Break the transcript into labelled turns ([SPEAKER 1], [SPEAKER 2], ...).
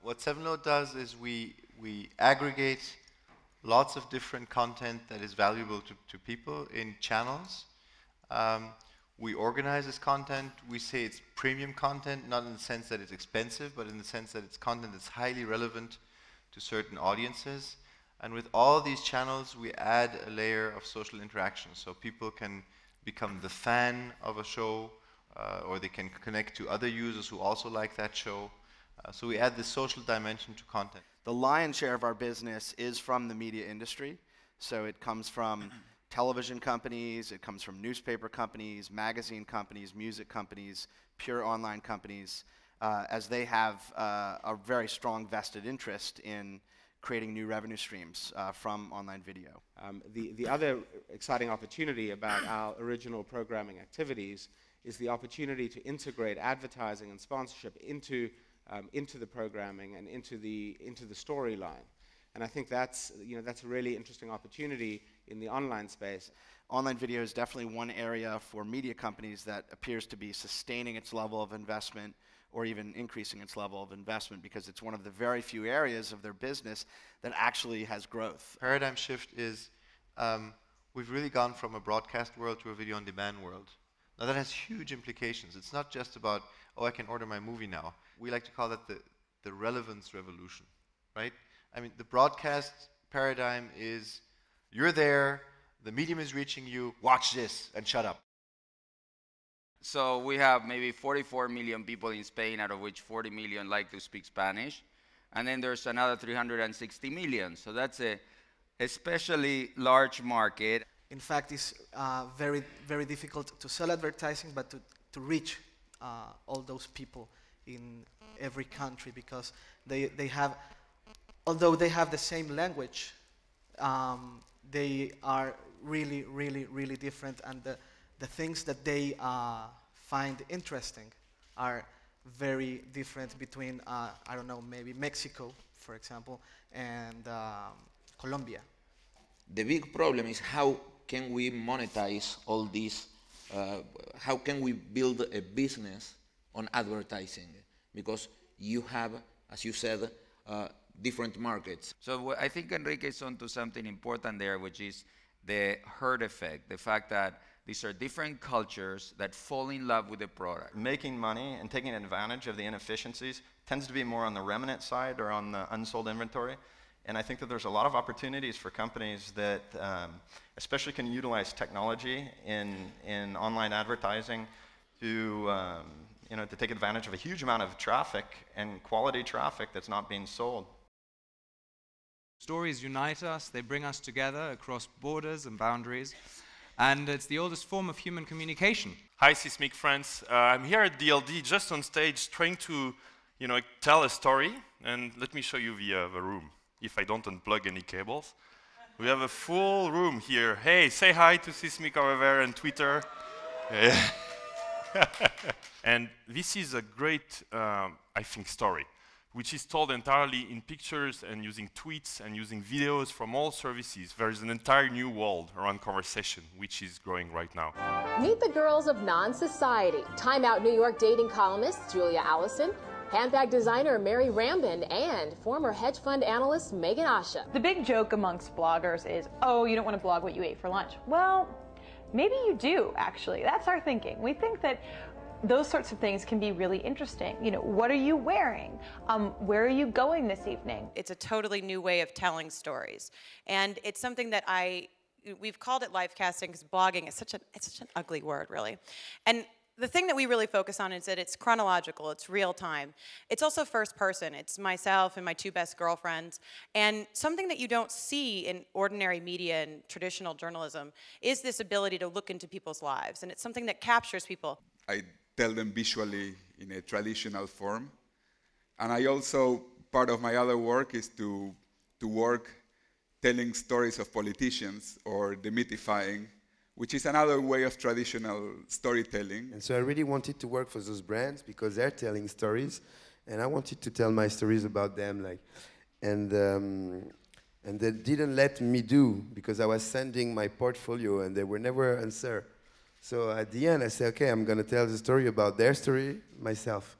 [SPEAKER 1] What 7Load does is we aggregate lots of different content that is valuable to people in channels. We organize this content. We say it's premium content, not in the sense that it's expensive, but in the sense that it's content that's highly relevant to certain audiences. And with all these channels, we add a layer of social interaction. So people can become the fan of a show, or they can connect to other users who also like that show. So we add this social dimension to content.
[SPEAKER 2] The lion's share of our business is from the media industry. So it comes from television companies, it comes from newspaper companies, magazine companies, music companies, pure online companies, as they have a very strong vested interest in creating new revenue streams from online video.
[SPEAKER 3] The other exciting opportunity about our original programming activities is the opportunity to integrate advertising and sponsorship into the programming and into the storyline. And I think that's a really interesting opportunity in the online space.
[SPEAKER 2] Online video is definitely one area for media companies that appears to be sustaining its level of investment or even increasing its level of investment, because it's one of the very few areas of their business that actually has growth.
[SPEAKER 1] Paradigm shift is we've really gone from a broadcast world to a video on demand world. Now that has huge implications. It's not just about, oh, I can order my movie now. We like to call that the relevance revolution, right? I mean, the broadcast paradigm is, you're there, the medium is reaching you, watch this and shut up.
[SPEAKER 4] So we have maybe 44 million people in Spain, out of which 40 million like to speak Spanish. And then there's another 360 million. So that's a especially large market.
[SPEAKER 5] In fact, it's very, very difficult to sell advertising, but to reach all those people in every country, because they have, although they have the same language, they are really, really, really different, and the things that they find interesting are very different between, I don't know, maybe Mexico, for example, and Colombia.
[SPEAKER 6] The big problem is how can we monetize all this? How can we build a business on advertising? Because you have, as you said, different markets.
[SPEAKER 4] So I think Enrique is onto something important there, which is the herd effect, the fact that these are different cultures that fall in love with the product.
[SPEAKER 7] Making money and taking advantage of the inefficiencies tends to be more on the remnant side or on the unsold inventory. And I think that there's a lot of opportunities for companies that especially can utilize technology in online advertising to to take advantage of a huge amount of traffic and quality traffic that's not being sold.
[SPEAKER 8] Stories unite us, they bring us together across borders and boundaries, and it's the oldest form of human communication.
[SPEAKER 9] Hi, Seismic friends. I'm here at DLD, just on stage, trying to, tell a story. And let me show you the room, if I don't unplug any cables. We have a full room here. Hey, say hi to Seismic over there on Twitter. And this is a great, I think, story, which is told entirely in pictures and using tweets and using videos from all services. There is an entire new world around conversation, which is growing right now.
[SPEAKER 10] Meet the girls of Non-Society. Time Out New York dating columnist Julia Allison, handbag designer Mary Rambin, and former hedge fund analyst Megan Asha.
[SPEAKER 11] The big joke amongst bloggers is, oh, you don't want to blog what you ate for lunch. Well, maybe you do, actually. That's our thinking. We think that those sorts of things can be really interesting. What are you wearing? Where are you going this evening?
[SPEAKER 12] It's a totally new way of telling stories. And it's something that we've called it live casting, because blogging is such an ugly word, really. And the thing that we really focus on is that it's chronological, it's real time. It's also first person. It's myself and my two best girlfriends. And something that you don't see in ordinary media and traditional journalism is this ability to look into people's lives. And it's something that captures people.
[SPEAKER 13] I tell them visually in a traditional form. And I also, part of my other work is to work telling stories of politicians or demythifying, which is another way of traditional storytelling.
[SPEAKER 14] And so I really wanted to work for those brands because they're telling stories, and I wanted to tell my stories about them, and they didn't let me do, because I was sending my portfolio and they were never answer. So at the end I said, okay, I'm going to tell the story about their story myself.